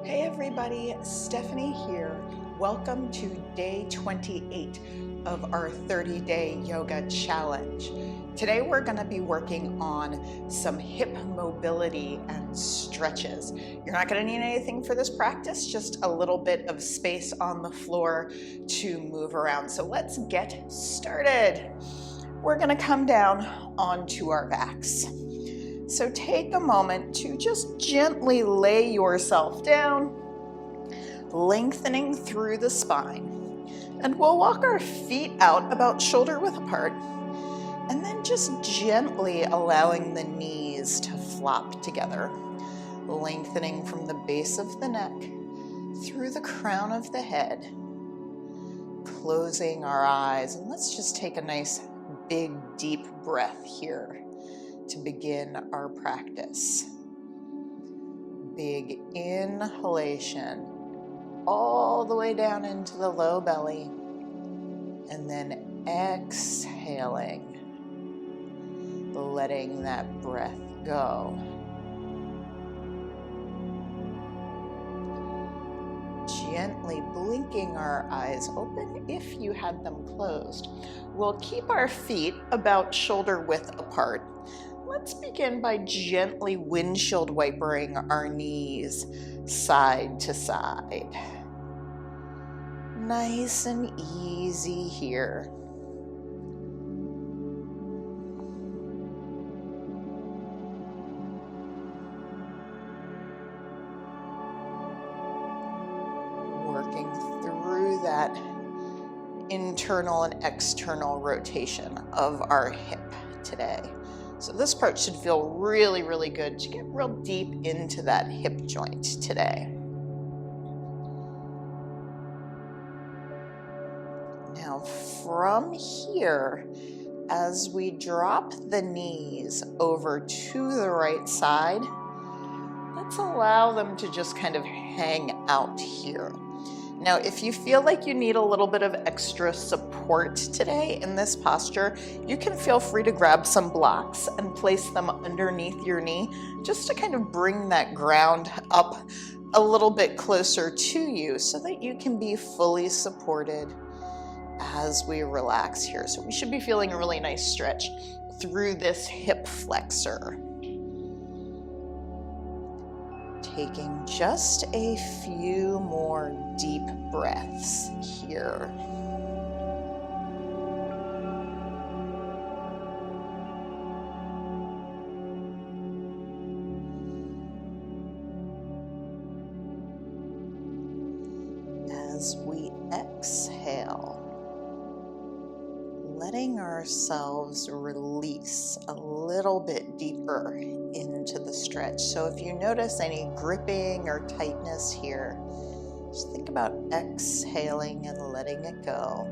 Hey everybody, Stephanie here. Welcome to day 28 of our 30-day yoga challenge. Today we're going to be working on some hip mobility and stretches. You're not going to need anything for this practice, just a little bit of space on the floor to move around. So let's get started. We're going to come down onto our backs. So take a moment to just gently lay yourself down, lengthening through the spine. And we'll walk our feet out about shoulder width apart, and then just gently allowing the knees to flop together, lengthening from the base of the neck through the crown of the head, closing our eyes. And let's just take a nice big deep breath here to begin our practice. Big inhalation all the way down into the low belly, and then exhaling, letting that breath go. Gently blinking our eyes open if you had them closed. We'll keep our feet about shoulder width apart. Let's begin by gently windshield wipering our knees side to side. Nice and easy here. Working through that internal and external rotation of our hip today. So this part should feel really, really good to get real deep into that hip joint today. Now from here, as we drop the knees over to the right side, let's allow them to just kind of hang out here. Now, if you feel like you need a little bit of extra support today in this posture, you can feel free to grab some blocks and place them underneath your knee just to kind of bring that ground up a little bit closer to you so that you can be fully supported as we relax here. So we should be feeling a really nice stretch through this hip flexor. Taking just a few more deep breaths here. As we exhale, letting ourselves release a little bit deeper into the stretch. So if you notice any gripping or tightness here, just think about exhaling and letting it go.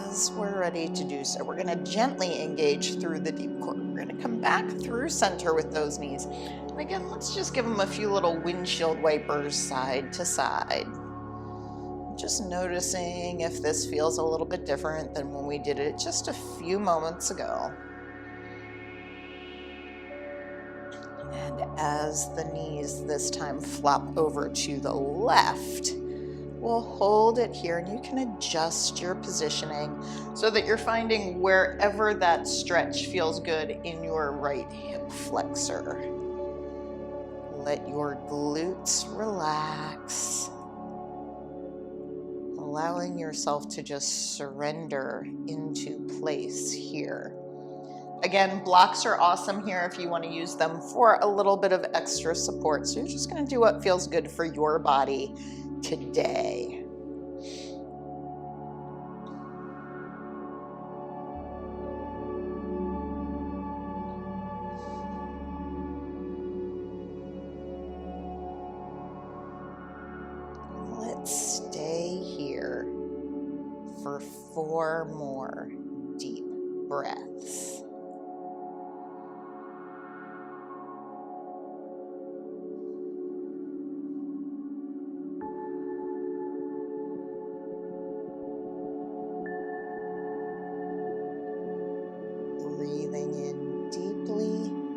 As we're ready to do so, we're going to gently engage through the deep core. We're going to come back through center with those knees. And again, let's just give them a few little windshield wipers side to side. Just noticing if this feels a little bit different than when we did it just a few moments ago. And as the knees this time flop over to the left, we'll hold it here, and you can adjust your positioning so that you're finding wherever that stretch feels good in your right hip flexor. Let your glutes relax, allowing yourself to just surrender into place here. Again, blocks are awesome here if you want to use them for a little bit of extra support. So you're just going to do what feels good for your body today. Let's stay here for 4 more deep breaths. Breathing in deeply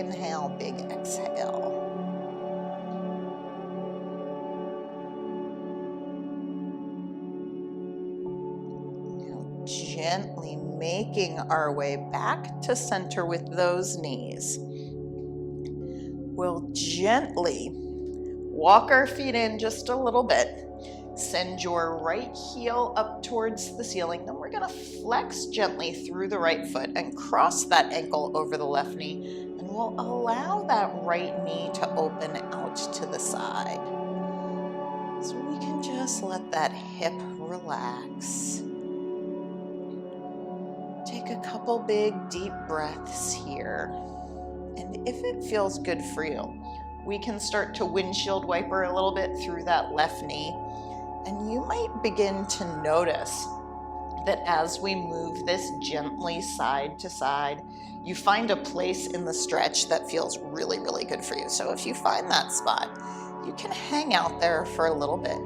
inhale, big exhale. Now gently making our way back to center with those knees. We'll gently walk our feet in just a little bit. Send your right heel up towards the ceiling. Then we're going to flex gently through the right foot and cross that ankle over the left knee. And we'll allow that right knee to open out to the side. So we can just let that hip relax. Take a couple big deep breaths here. And if it feels good for you, we can start to windshield wiper a little bit through that left knee. And you might begin to notice that as we move this gently side to side, you find a place in the stretch that feels really, really good for you. So if you find that spot, you can hang out there for a little bit.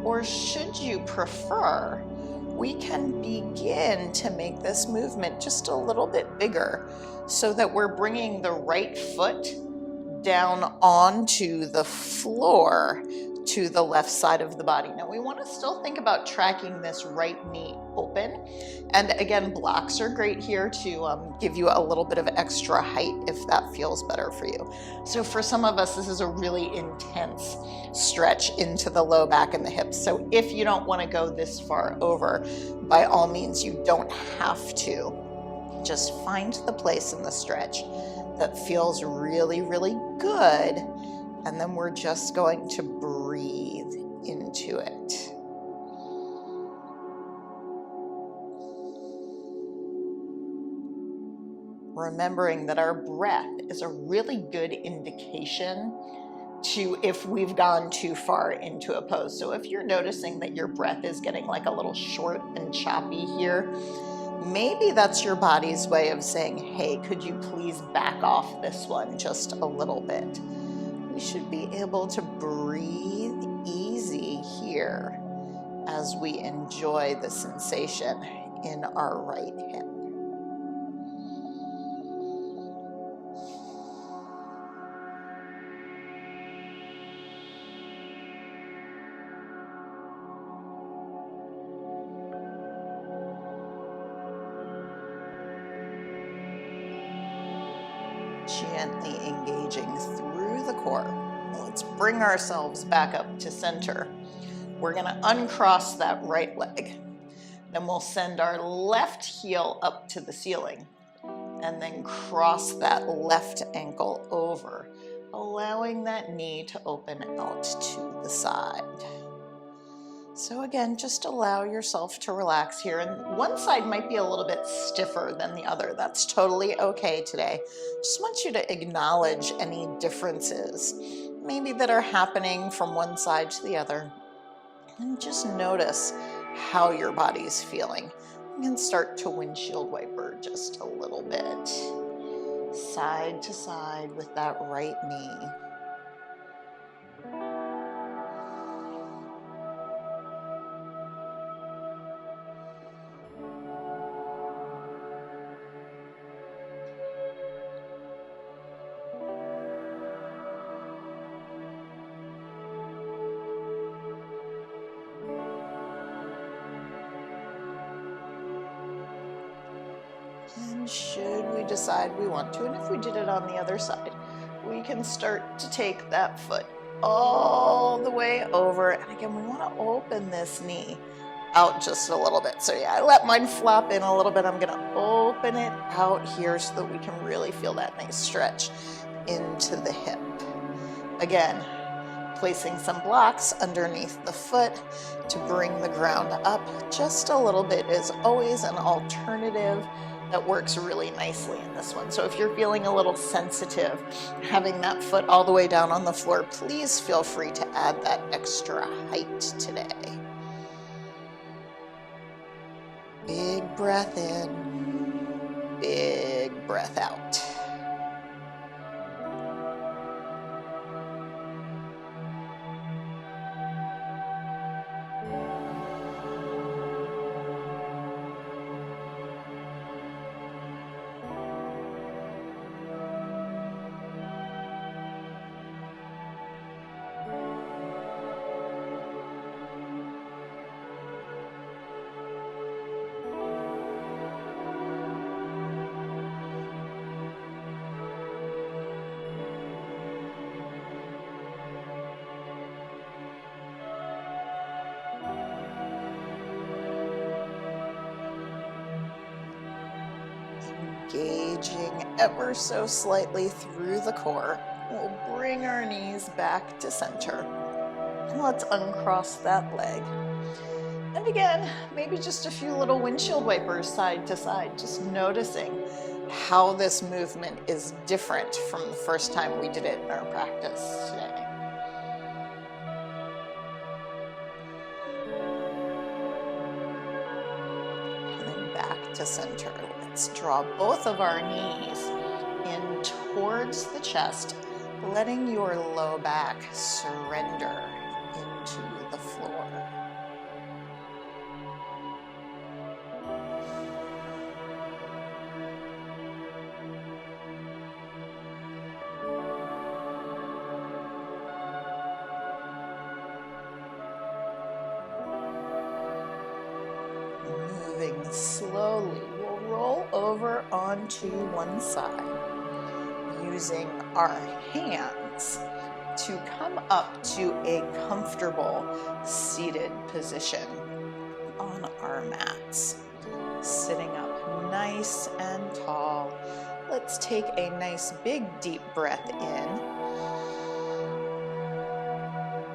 Or should you prefer, we can begin to make this movement just a little bit bigger so that we're bringing the right foot down onto the floor to the left side of the body. Now we want to still think about tracking this right knee open. And again, blocks are great here to give you a little bit of extra height if that feels better for you. So for some of us, this is a really intense stretch into the low back and the hips. So if you don't want to go this far over, by all means, you don't have to. Just find the place in the stretch that feels really, really good. And then we're just going to breathe into it. Remembering that our breath is a really good indication to if we've gone too far into a pose. So if you're noticing that your breath is getting like a little short and choppy here, maybe that's your body's way of saying, hey, could you please back off this one just a little bit? We should be able to breathe easy here as we enjoy the sensation in our right hip. Gently engaging through the core. Let's bring ourselves back up to center. We're going to uncross that right leg. Then we'll send our left heel up to the ceiling and then cross that left ankle over, allowing that knee to open out to the side. So again, just allow yourself to relax here. And one side might be a little bit stiffer than the other. That's totally okay today. Just want you to acknowledge any differences, maybe that are happening from one side to the other. And just notice how your body's feeling. You can start to windshield wiper just a little bit. Side to side with that right knee. And should we decide we want to, and if we did it on the other side, we can start to take that foot all the way over. And again, we want to open this knee out just a little bit. So yeah, I let mine flop in a little bit. I'm going to open it out here so that we can really feel that nice stretch into the hip. Again, placing some blocks underneath the foot to bring the ground up just a little bit is always an alternative that works really nicely in this one. So if you're feeling a little sensitive, having that foot all the way down on the floor, please feel free to add that extra height today. Big breath in, big breath out. engaging ever so slightly through the core. We'll bring our knees back to center. And let's uncross that leg. And again, maybe just a few little windshield wipers side to side, just noticing how this movement is different from the first time we did it in our practice today. To center. Let's draw both of our knees in towards the chest, letting your low back surrender into the floor. Moving slowly, we'll roll over onto one side, using our hands to come up to a comfortable seated position on our mats. Sitting up nice and tall. Let's take a nice big deep breath in.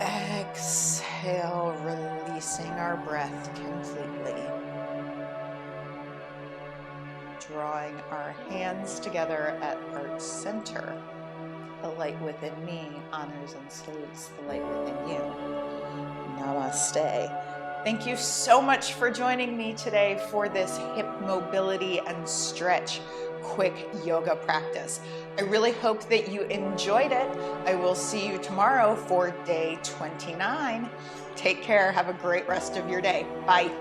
Exhale, releasing our breath completely. Drawing our hands together at heart center. The light within me honors and salutes the light within you. Namaste. Thank you so much for joining me today for this hip mobility and stretch quick yoga practice. I really hope that you enjoyed it. I will see you tomorrow for day 29. Take care. Have a great rest of your day. Bye.